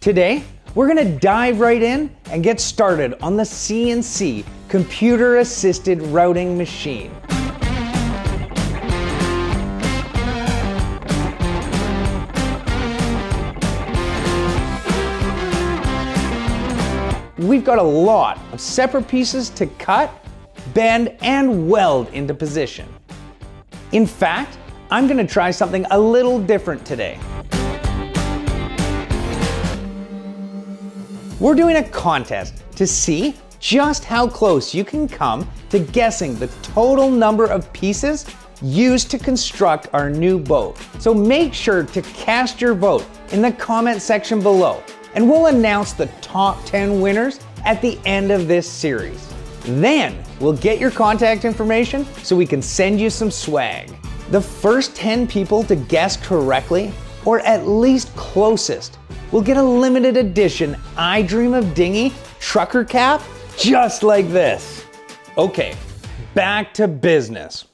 Today, we're gonna dive right in and get started on the CNC computer-assisted routing machine. We've got a lot of separate pieces to cut, bend, and weld into position. In fact, I'm gonna try something a little different today. We're doing a contest to see just how close you can come to guessing the total number of pieces used to construct our new boat. So make sure to cast your vote in the comment section below, and we'll announce the top 10 winners at the end of this series. Then we'll get your contact information so we can send you some swag. The first 10 people to guess correctly, or at least closest, will get a limited edition I Dream of Dinghy trucker cap just like this. Okay, back to business.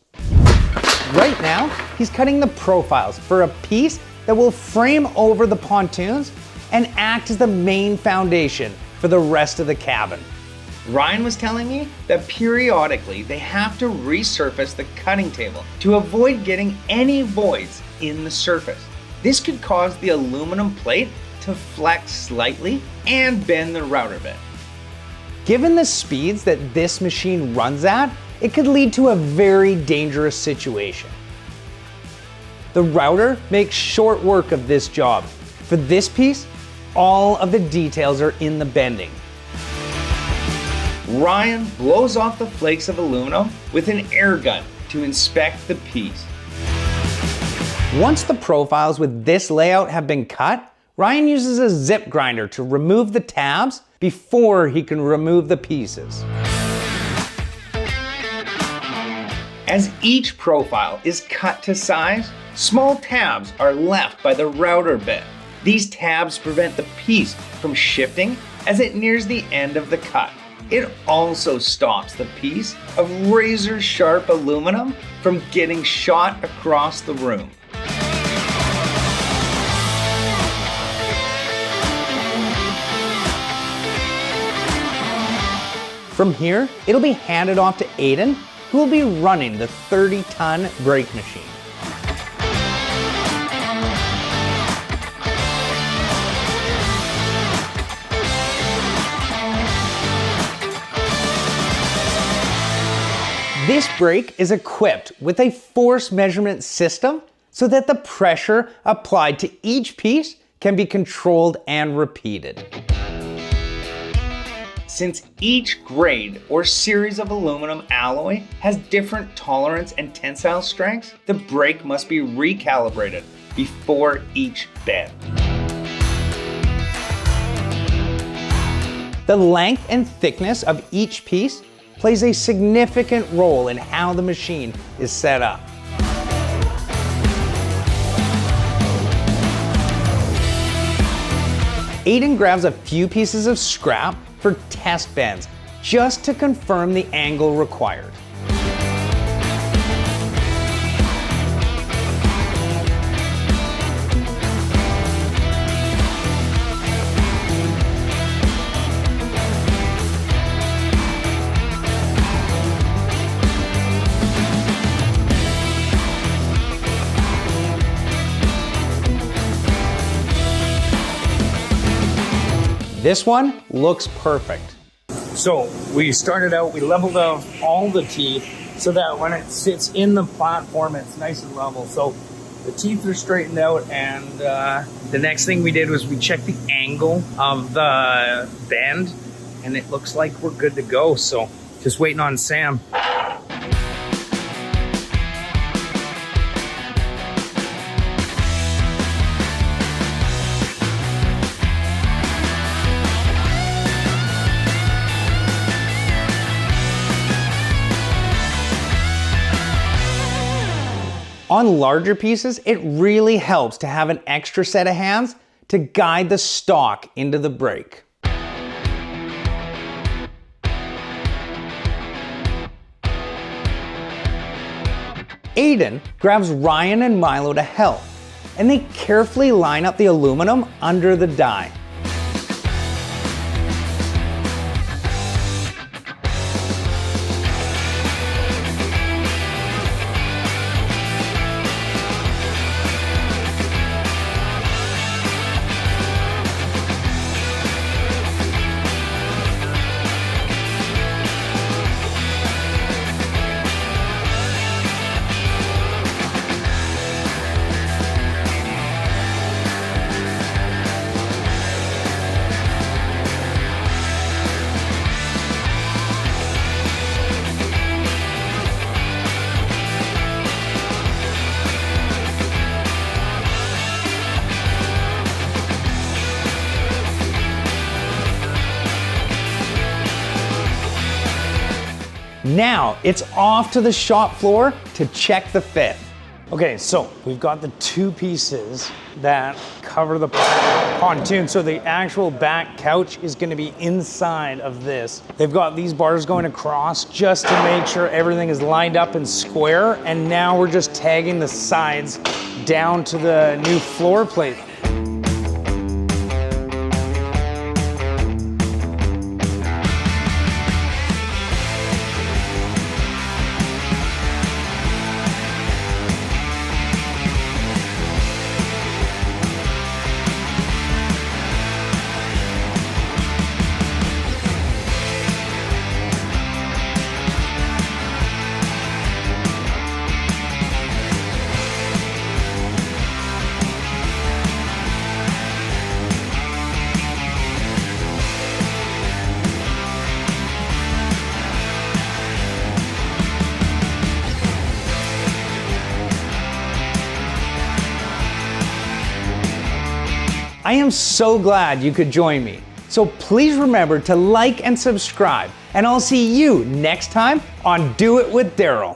Right now, he's cutting the profiles for a piece that will frame over the pontoons and act as the main foundation for the rest of the cabin. Ryan was telling me that periodically they have to resurface the cutting table to avoid getting any voids in the surface. This could cause the aluminum plate to flex slightly and bend the router bit. Given the speeds that this machine runs at, it could lead to a very dangerous situation. The router makes short work of this job. For this piece, all of the details are in the bending. Ryan blows off the flakes of aluminum with an air gun to inspect the piece. Once the profiles with this layout have been cut, Ryan uses a zip grinder to remove the tabs before he can remove the pieces. As each profile is cut to size, small tabs are left by the router bit. These tabs prevent the piece from shifting as it nears the end of the cut. It also stops the piece of razor sharp aluminum from getting shot across the room. From here, it'll be handed off to Aiden, who will be running the 30-ton brake machine. This brake is equipped with a force measurement system so that the pressure applied to each piece can be controlled and repeated. Since each grade or series of aluminum alloy has different tolerance and tensile strengths, the brake must be recalibrated before each bend. The length and thickness of each piece plays a significant role in how the machine is set up. Aiden grabs a few pieces of scrap for test bends, just to confirm the angle required. This one looks perfect. So we started out, we leveled out all the teeth so that when it sits in the platform, it's nice and level. So the teeth are straightened out, and the next thing we did was we checked the angle of the bend, and it looks like we're good to go. So just waiting on Sam. On larger pieces, it really helps to have an extra set of hands to guide the stock into the brake. Aiden grabs Ryan and Milo to help, and they carefully line up the aluminum under the die. Now it's off to the shop floor to check the fit. Okay, so we've got the two pieces that cover the pontoon. So the actual back couch is gonna be inside of this. They've got these bars going across just to make sure everything is lined up and square. And now we're just tagging the sides down to the new floor plate. I am so glad you could join me. So please remember to like and subscribe, and I'll see you next time on Do It with Daryl.